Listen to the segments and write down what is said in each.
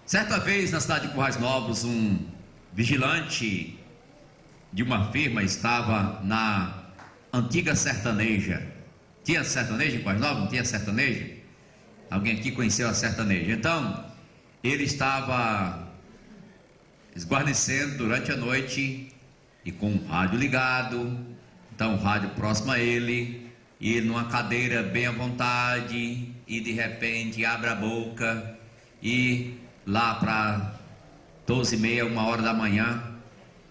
Certa vez na cidade de Currais Novos, um vigilante de uma firma estava na antiga sertaneja. Tinha sertaneja em Currais Novos? Não tinha sertaneja? Alguém aqui conheceu a sertaneja? Então, ele estava esguarnecendo durante a noite e com o rádio ligado, então o rádio próximo a ele, e ele numa cadeira bem à vontade, e de repente abre a boca e lá para 12h30, 1h da manhã,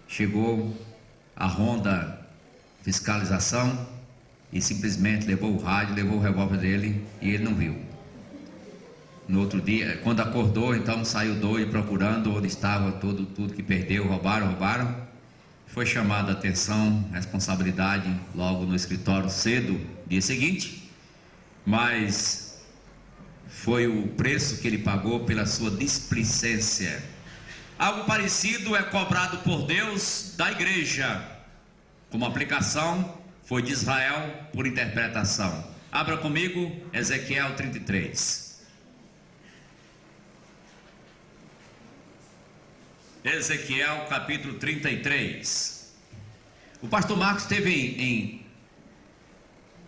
chegou a ronda fiscalização e simplesmente levou o rádio, levou o revólver dele e ele não viu. No outro dia, quando acordou, então saiu doido procurando onde estava tudo que perdeu, roubaram. Foi chamada a atenção, responsabilidade logo no escritório cedo, dia seguinte, mas foi o preço que ele pagou pela sua displicência. Algo parecido é cobrado por Deus da igreja, como aplicação foi de Israel por interpretação. Abra comigo Ezequiel 33. Ezequiel capítulo 33. O pastor Marcos esteve em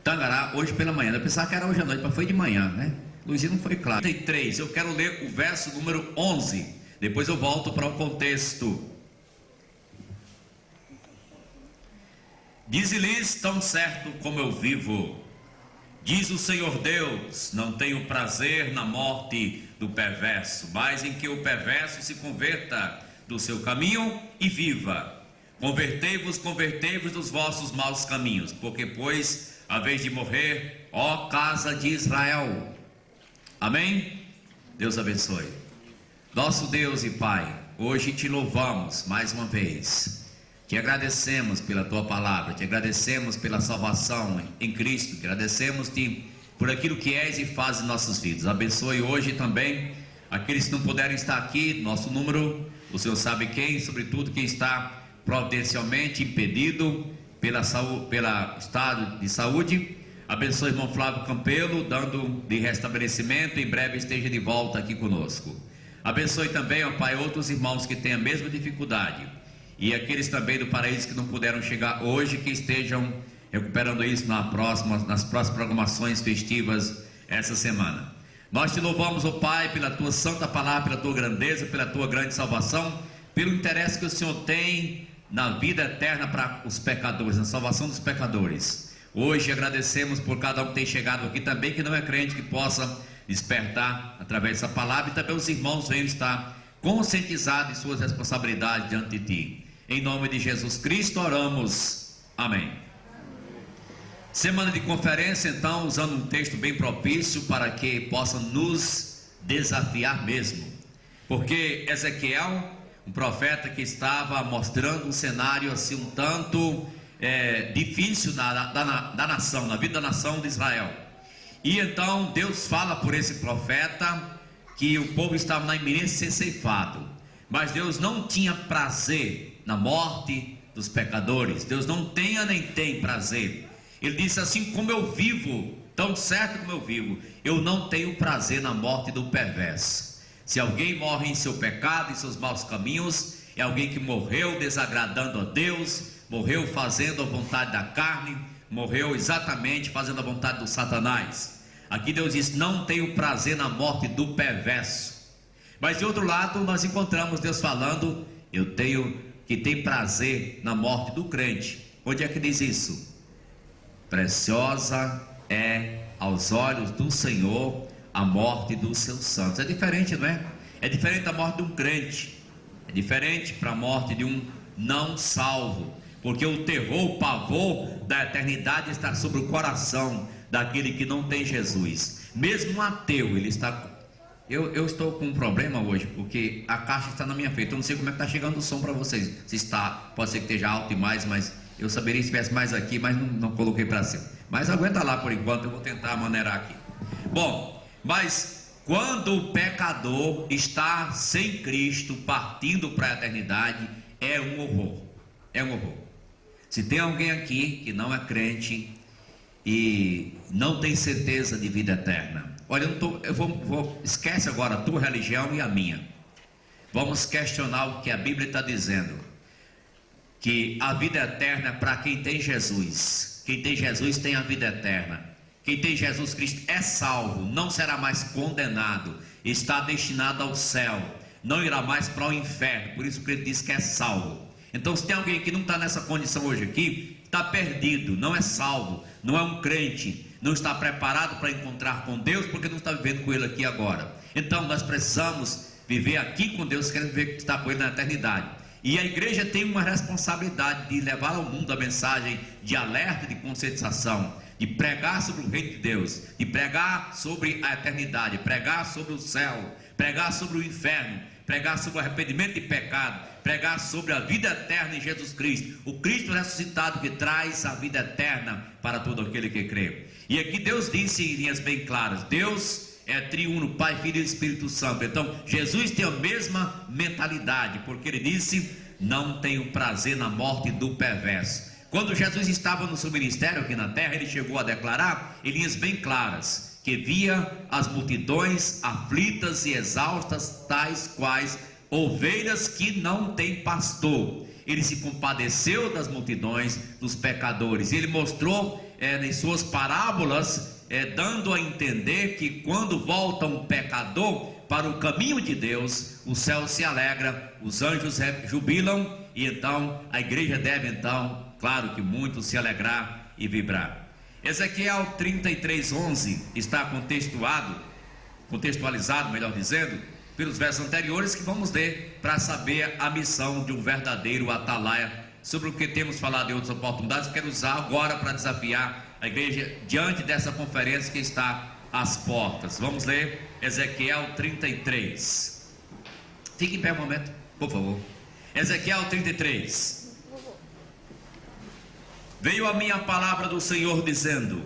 Tangará hoje pela manhã. Eu pensava que era hoje à noite, mas foi de manhã, né? Luizinho não foi claro. 33, eu quero ler o verso número 11. Depois eu volto para o contexto. Dize-lhes tão certo como eu vivo, diz o Senhor Deus, não tenho prazer na morte do perverso, mas em que o perverso se converta do seu caminho e viva. Convertei-vos dos vossos maus caminhos, porque pois a vez de morrer, ó casa de Israel. Amém? Deus abençoe. Nosso Deus e Pai, hoje te louvamos mais uma vez, te agradecemos pela tua palavra, te agradecemos pela salvação em Cristo, agradecemos-te por aquilo que és e fazes em nossas vidas. Abençoe hoje também aqueles que não puderem estar aqui, nosso número, o Senhor sabe quem, sobretudo quem está providencialmente impedido pela estado de saúde. Abençoe o irmão Flávio Campelo, dando de restabelecimento, em breve esteja de volta aqui conosco. Abençoe também, ó Pai, outros irmãos que têm a mesma dificuldade, e aqueles também do paraíso que não puderam chegar hoje, que estejam recuperando isso nas próximas programações festivas essa semana. Nós te louvamos, ó Pai, pela tua santa palavra, pela tua grandeza, pela tua grande salvação, pelo interesse que o Senhor tem na vida eterna para os pecadores, na salvação dos pecadores. Hoje agradecemos por cada um que tem chegado aqui também, que não é crente, que possa despertar através dessa palavra, e também os irmãos venham estar conscientizados de suas responsabilidades diante de ti. Em nome de Jesus Cristo oramos. Amém. Semana de conferência, então, usando um texto bem propício para que possa nos desafiar mesmo, porque Ezequiel, um profeta que estava mostrando um cenário assim um tanto difícil da nação, na vida da nação de Israel. E então Deus fala por esse profeta que o povo estava na iminência de ser ceifado, mas Deus não tinha prazer na morte dos pecadores. Deus não tinha nem tem prazer. Ele disse assim: como eu vivo, tão certo como eu vivo, eu não tenho prazer na morte do perverso. Se alguém morre em seu pecado, em seus maus caminhos, é alguém que morreu desagradando a Deus, morreu fazendo a vontade da carne, morreu exatamente fazendo a vontade do Satanás. Aqui Deus diz: não tenho prazer na morte do perverso. Mas de outro lado nós encontramos Deus falando: eu tenho que ter prazer na morte do crente. Onde é que diz isso? Preciosa é aos olhos do Senhor a morte dos seus santos. É diferente, não é? É diferente da morte de um crente, é diferente para a morte de um não salvo, porque o terror, o pavor da eternidade está sobre o coração daquele que não tem Jesus. Mesmo um ateu, ele está... Eu estou com um problema hoje, porque a caixa está na minha frente. Eu não sei como é que está chegando o som para vocês. Se está, pode ser que esteja alto demais, mas eu saberia se tivesse mais aqui, mas não coloquei para cima. Mas aguenta lá por enquanto, eu vou tentar maneirar aqui. Bom, mas quando o pecador está sem Cristo, partindo para a eternidade, é um horror. É um horror. Se tem alguém aqui que não é crente e não tem certeza de vida eterna, olha, esquece agora a tua religião e a minha. vamos questionar o que a Bíblia está dizendo, que a vida eterna é para quem tem Jesus. Quem tem Jesus tem a vida eterna. Quem tem Jesus Cristo é salvo, não será mais condenado, está destinado ao céu, não irá mais para o inferno. Por isso que ele diz que é salvo. Então, se tem alguém que não está nessa condição hoje aqui, está perdido, não é salvo, não é um crente, não está preparado para encontrar com Deus, porque não está vivendo com Ele aqui agora. Então nós precisamos viver aqui com Deus, querendo ver que está com Ele na eternidade. E a igreja tem uma responsabilidade de levar ao mundo a mensagem de alerta, de conscientização, de pregar sobre o reino de Deus, de pregar sobre a eternidade, pregar sobre o céu, pregar sobre o inferno, pregar sobre o arrependimento de pecado, pregar sobre a vida eterna em Jesus Cristo, o Cristo ressuscitado que traz a vida eterna para todo aquele que crê. E aqui Deus disse em linhas bem claras: Deus é triuno, Pai, Filho e Espírito Santo. Então Jesus tem a mesma mentalidade, porque ele disse: não tenho prazer na morte do perverso. Quando Jesus estava no seu ministério aqui na terra, ele chegou a declarar em linhas bem claras que via as multidões aflitas e exaustas, tais quais ovelhas que não têm pastor. Ele se compadeceu das multidões, dos pecadores. Ele mostrou em suas parábolas, dando a entender que quando volta um pecador para o caminho de Deus, o céu se alegra, os anjos jubilam, e então a igreja deve, então, claro que muito, se alegrar e vibrar. Ezequiel 33:11 está contextualizado, melhor dizendo, pelos versos anteriores que vamos ler, para saber a missão de um verdadeiro atalaia, sobre o que temos falado em outras oportunidades. Quero usar agora para desafiar a igreja diante dessa conferência que está às portas. Vamos ler Ezequiel 33. Fique em pé um momento, por favor. Ezequiel 33. Veio a minha palavra do Senhor dizendo: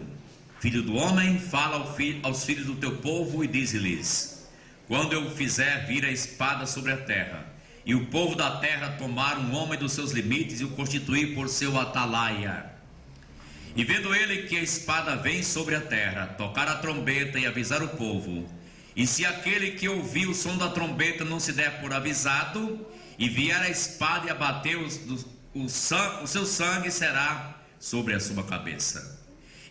Filho do homem, fala aos filhos do teu povo e dize-lhes: quando eu fizer vir a espada sobre a terra, e o povo da terra tomar um homem dos seus limites e o constituir por seu atalaia, e vendo ele que a espada vem sobre a terra, tocar a trombeta e avisar o povo, e se aquele que ouviu o som da trombeta não se der por avisado, e vier a espada e abater o seu sangue será sobre a sua cabeça.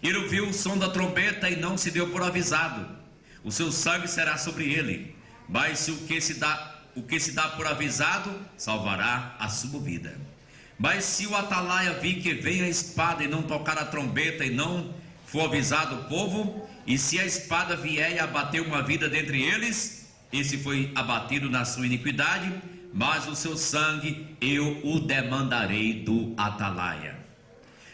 Ele ouviu o som da trombeta e não se deu por avisado, o seu sangue será sobre ele. Mas se o que se dá por avisado, salvará a sua vida. Mas se o atalaia vir que vem a espada e não tocar a trombeta e não for avisado o povo, e se a espada vier e abater uma vida dentre eles, esse foi abatido na sua iniquidade, mas o seu sangue eu o demandarei do atalaia.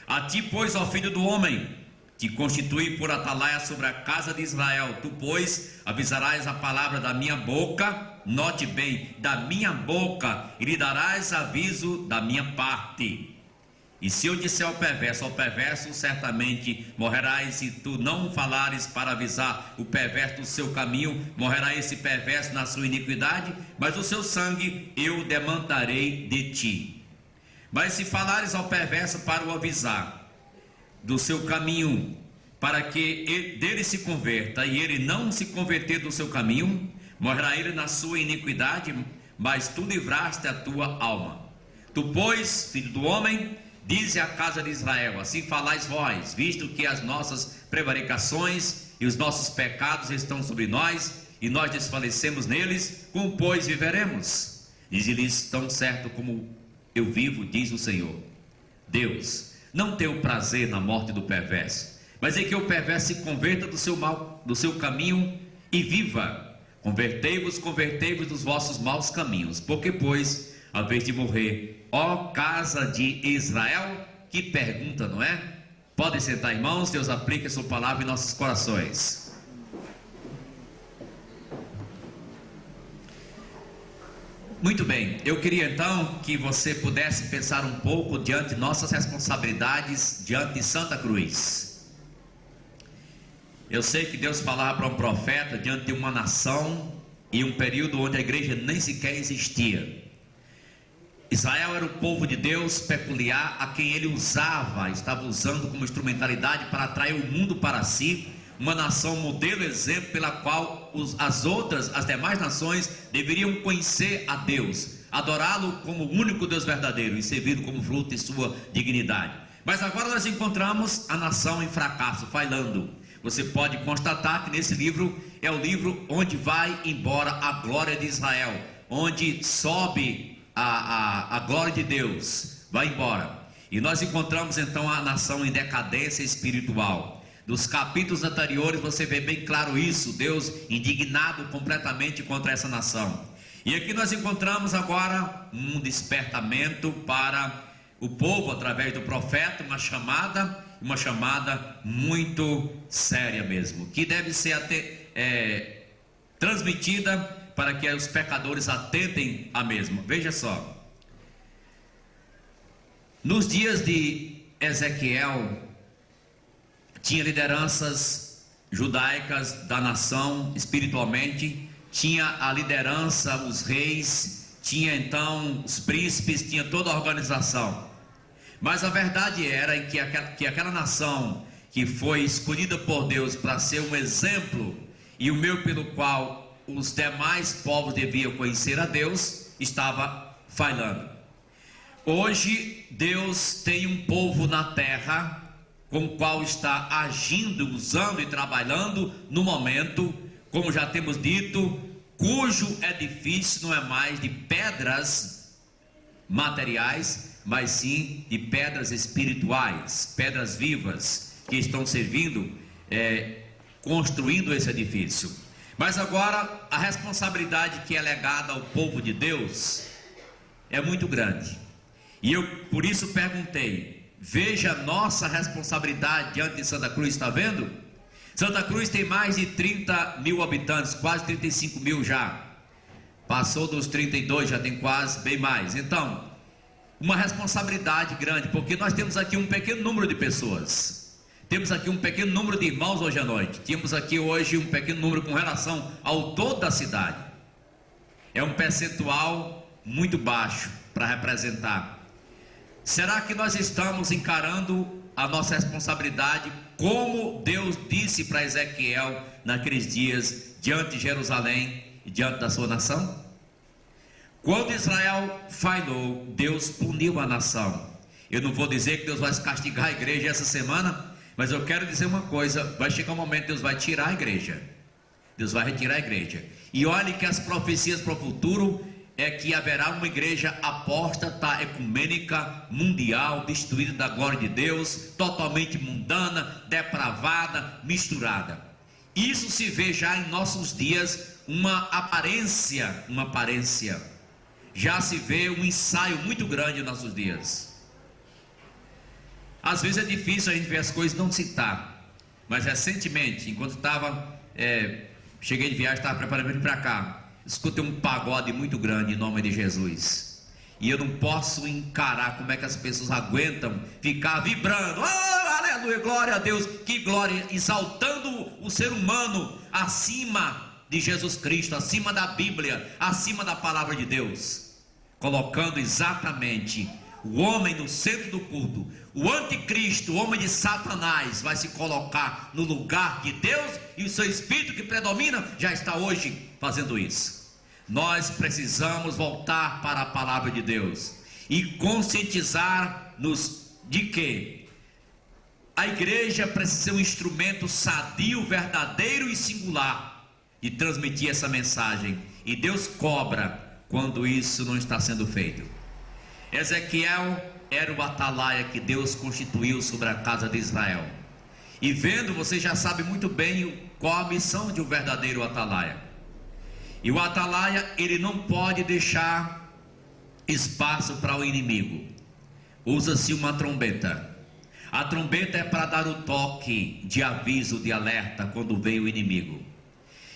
A ti, pois, ó filho do homem, te constituí por atalaia sobre a casa de Israel. Tu, pois, avisarás a palavra da minha boca, note bem, da minha boca, e lhe darás aviso da minha parte. E se eu disser ao perverso certamente morrerás, e tu não falares para avisar o perverso do seu caminho, morrerá esse perverso na sua iniquidade, mas o seu sangue eu demandarei de ti. Mas se falares ao perverso para o avisar do seu caminho, para que dele se converta, e ele não se converter do seu caminho, morrerá ele na sua iniquidade, mas tu livraste a tua alma. Tu, pois, filho do homem, dize à casa de Israel: assim falais vós, visto que as nossas prevaricações e os nossos pecados estão sobre nós, e nós desfalecemos neles, como pois viveremos? Dize-lhes: tão certo como eu vivo, diz o Senhor Deus, não tenho prazer na morte do perverso, mas em que o perverso se converta do seu mal, do seu caminho, e viva. Convertei-vos dos vossos maus caminhos. Porque, pois, a vez de morrer, ó casa de Israel? Que pergunta, não é? Podem sentar, irmãos. Deus aplique a sua palavra em nossos corações. Muito bem, eu queria então que você pudesse pensar um pouco diante de nossas responsabilidades diante de Santa Cruz. Eu sei que Deus falava para um profeta diante de uma nação e um período onde a igreja nem sequer existia. Israel era o povo de Deus peculiar, a quem ele estava usando como instrumentalidade para atrair o mundo para si, uma nação modelo, exemplo, pela qual as demais nações deveriam conhecer a Deus, adorá-lo como o único Deus verdadeiro e servir como fruto de sua dignidade. Mas agora nós encontramos a nação em fracasso, falhando. Você pode constatar que nesse livro é o livro onde vai embora a glória de Israel, onde sobe a glória de Deus, vai embora. E nós encontramos então a nação em decadência espiritual. Dos capítulos anteriores você vê bem claro isso, Deus indignado completamente contra essa nação. E aqui nós encontramos agora um despertamento para o povo através do profeta, uma chamada muito séria mesmo, que deve ser transmitida para que os pecadores atentem à mesma. Veja só, nos dias de Ezequiel, tinha lideranças judaicas da nação espiritualmente, tinha a liderança, os reis, tinha então os príncipes, tinha toda a organização. Mas a verdade era que aquela nação que foi escolhida por Deus para ser um exemplo e o meio pelo qual os demais povos deviam conhecer a Deus, estava falhando. Hoje Deus tem um povo na terra com o qual está agindo, usando e trabalhando no momento, como já temos dito, cujo edifício não é mais de pedras materiais, mas sim de pedras espirituais, pedras vivas, que estão servindo, construindo esse edifício. Mas agora a responsabilidade que é legada ao povo de Deus é muito grande. E eu por isso perguntei, veja a nossa responsabilidade diante de Santa Cruz, está vendo? Santa Cruz tem mais de 30 mil habitantes, quase 35 mil já. Passou dos 32, já tem quase, bem mais. Então, uma responsabilidade grande, porque nós temos aqui um pequeno número de pessoas. Temos aqui um pequeno número de irmãos hoje à noite. Temos aqui hoje um pequeno número com relação ao todo da cidade. É um percentual muito baixo para representar. Será que nós estamos encarando a nossa responsabilidade como Deus disse para Ezequiel naqueles dias, diante de Jerusalém e diante da sua nação? Quando Israel falhou, Deus puniu a nação. Eu não vou dizer que Deus vai castigar a igreja essa semana, mas eu quero dizer uma coisa: vai chegar um momento que Deus vai tirar a igreja. Deus vai retirar a igreja. E olhe que as profecias para o futuro é que haverá uma igreja apóstata, ecumênica, mundial, destruída da glória de Deus, totalmente mundana, depravada, misturada. Isso se vê já em nossos dias, uma aparência, já se vê um ensaio muito grande em nossos dias. Às vezes é difícil a gente ver as coisas e não citar, mas recentemente, enquanto cheguei de viagem, estava preparando para vir para cá, escutei um pagode muito grande em nome de Jesus, e eu não posso encarar como é que as pessoas aguentam ficar vibrando, oh, aleluia, glória a Deus, que glória, exaltando o ser humano acima de Jesus Cristo, acima da Bíblia, acima da palavra de Deus, colocando exatamente o homem no centro do culto. O anticristo, o homem de Satanás, vai se colocar no lugar de Deus, e o seu espírito que predomina já está hoje fazendo isso. Nós precisamos voltar para a palavra de Deus e conscientizar-nos de que a igreja precisa ser um instrumento sadio, verdadeiro e singular de transmitir essa mensagem, e Deus cobra quando isso não está sendo feito. Ezequiel era o atalaia que Deus constituiu sobre a casa de Israel, e vendo, você já sabe muito bem qual a missão de um verdadeiro atalaia. E o atalaia, ele não pode deixar espaço para o inimigo. Usa-se uma trombeta. A trombeta é para dar o toque de aviso, de alerta quando vem o inimigo.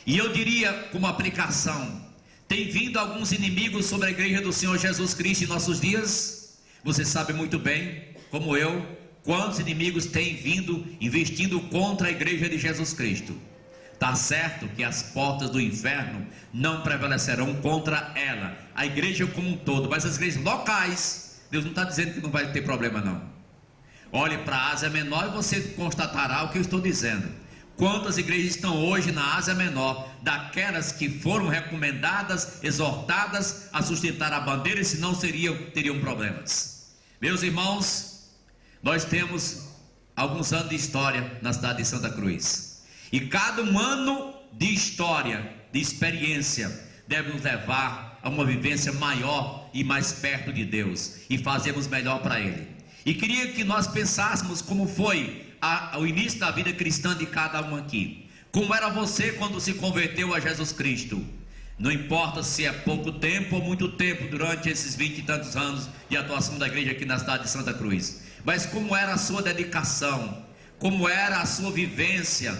E eu diria, como aplicação, tem vindo alguns inimigos sobre a igreja do Senhor Jesus Cristo em nossos dias. Você sabe muito bem, como eu, quantos inimigos têm vindo investindo contra a igreja de Jesus Cristo. Está certo que as portas do inferno não prevalecerão contra ela, a igreja como um todo, mas as igrejas locais, Deus não está dizendo que não vai ter problema não. Olhe para a Ásia Menor e você constatará o que eu estou dizendo. Quantas igrejas estão hoje na Ásia Menor, daquelas que foram recomendadas, exortadas a sustentar a bandeira, e se não teriam problemas. Meus irmãos, nós temos alguns anos de história na cidade de Santa Cruz, e cada um ano de história, de experiência, deve nos levar a uma vivência maior e mais perto de Deus, e fazermos melhor para Ele. E queria que nós pensássemos como foi o início da vida cristã de cada um aqui. Como era você quando se converteu a Jesus Cristo? Não importa se é pouco tempo ou muito tempo, durante esses 20 e tantos anos de atuação da igreja aqui na cidade de Santa Cruz, mas como era a sua dedicação, como era a sua vivência.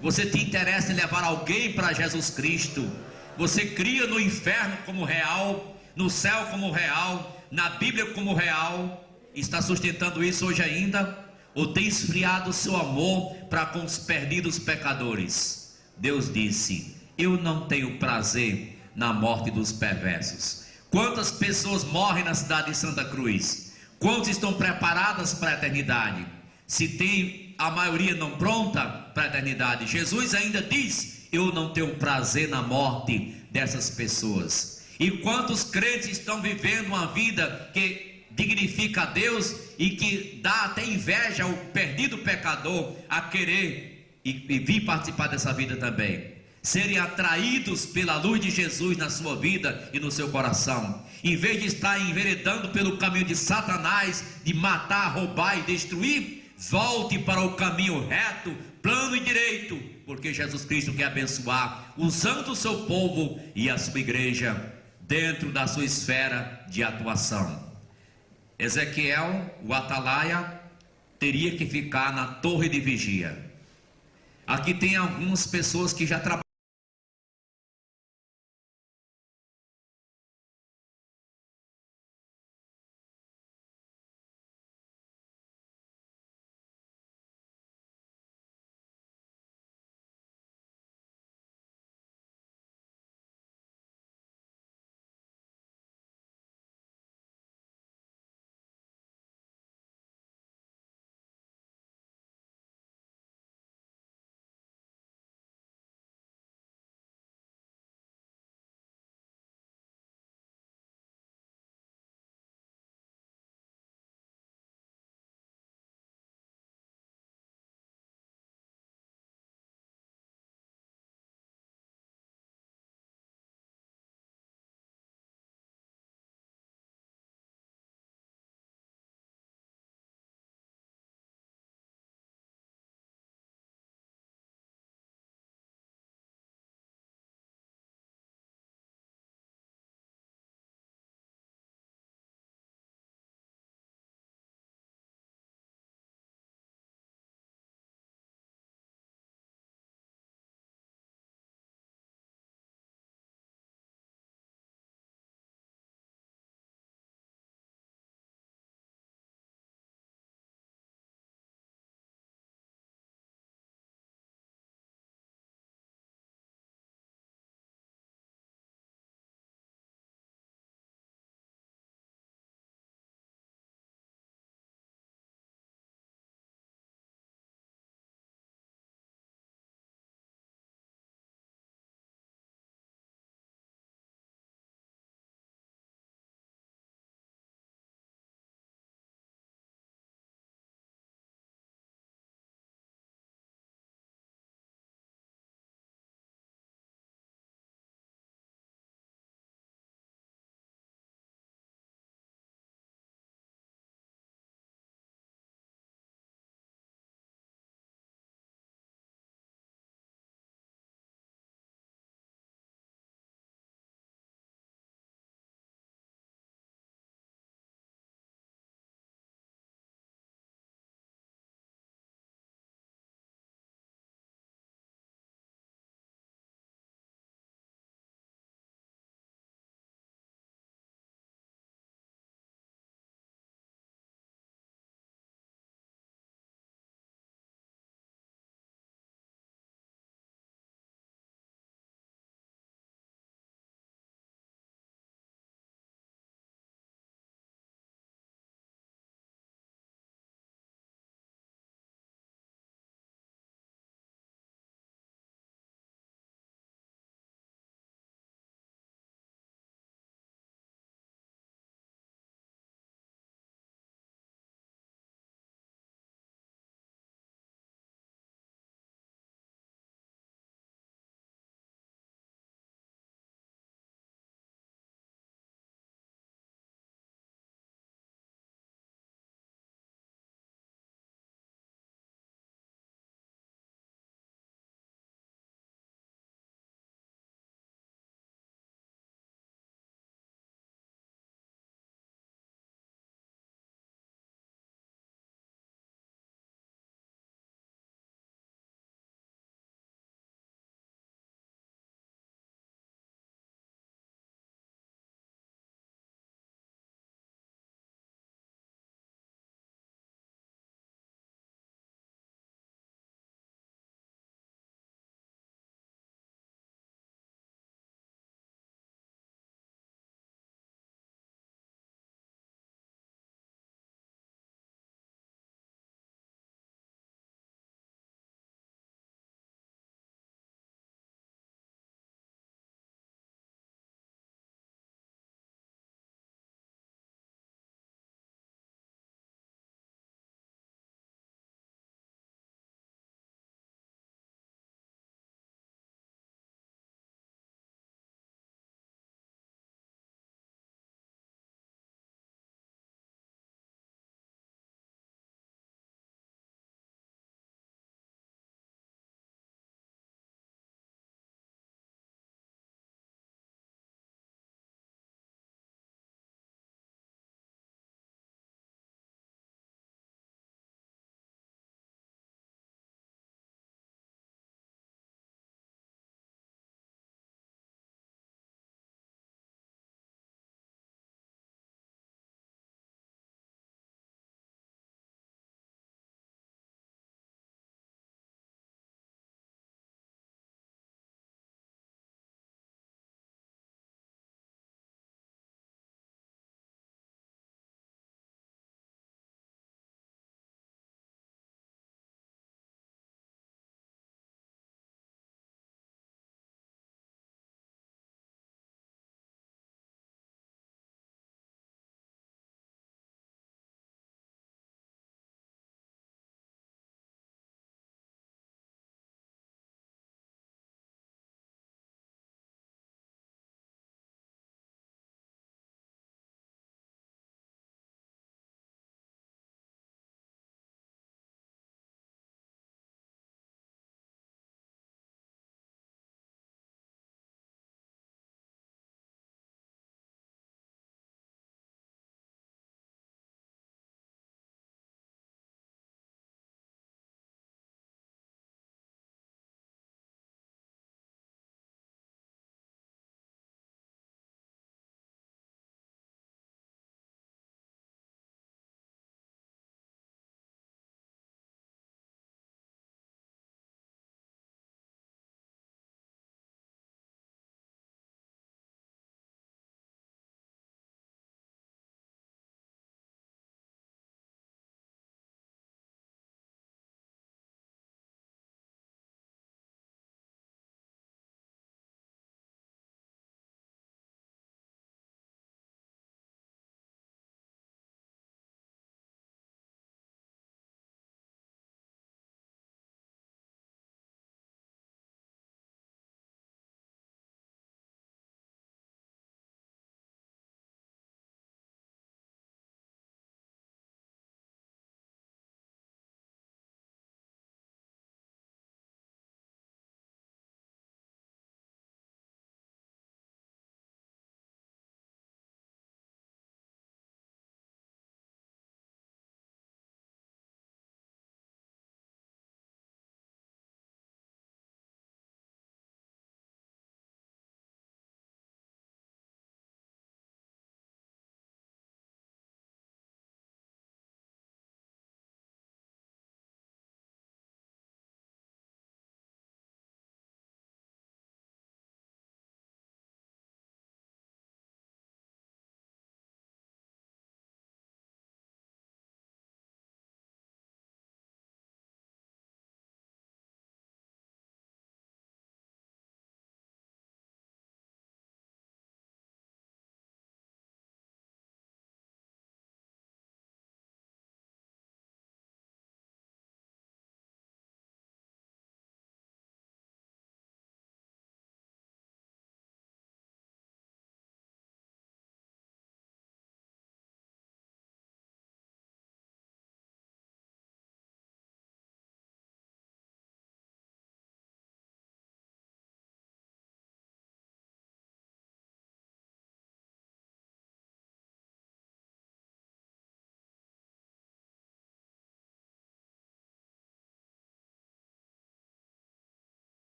Você tem interesse em levar alguém para Jesus Cristo? Você cria no inferno como real, no céu como real, na Bíblia como real? Está sustentando isso hoje ainda? Ou tem esfriado o seu amor para com os perdidos pecadores? Deus disse: eu não tenho prazer na morte dos perversos. Quantas pessoas morrem na cidade de Santa Cruz? Quantas estão preparadas para a eternidade? Se tem a maioria não pronta para a eternidade, Jesus ainda diz: eu não tenho prazer na morte dessas pessoas. E quantos crentes estão vivendo uma vida que dignifica a Deus e que dá até inveja ao perdido pecador a querer e vir participar dessa vida também, serem atraídos pela luz de Jesus na sua vida e no seu coração, em vez de estar enveredando pelo caminho de Satanás, de matar, roubar e destruir. Volte para o caminho reto, plano e direito, porque Jesus Cristo quer abençoar, usando o seu povo e a sua igreja dentro da sua esfera de atuação. Ezequiel, o atalaia, teria que ficar na torre de vigia. Aqui tem algumas pessoas que já trabalham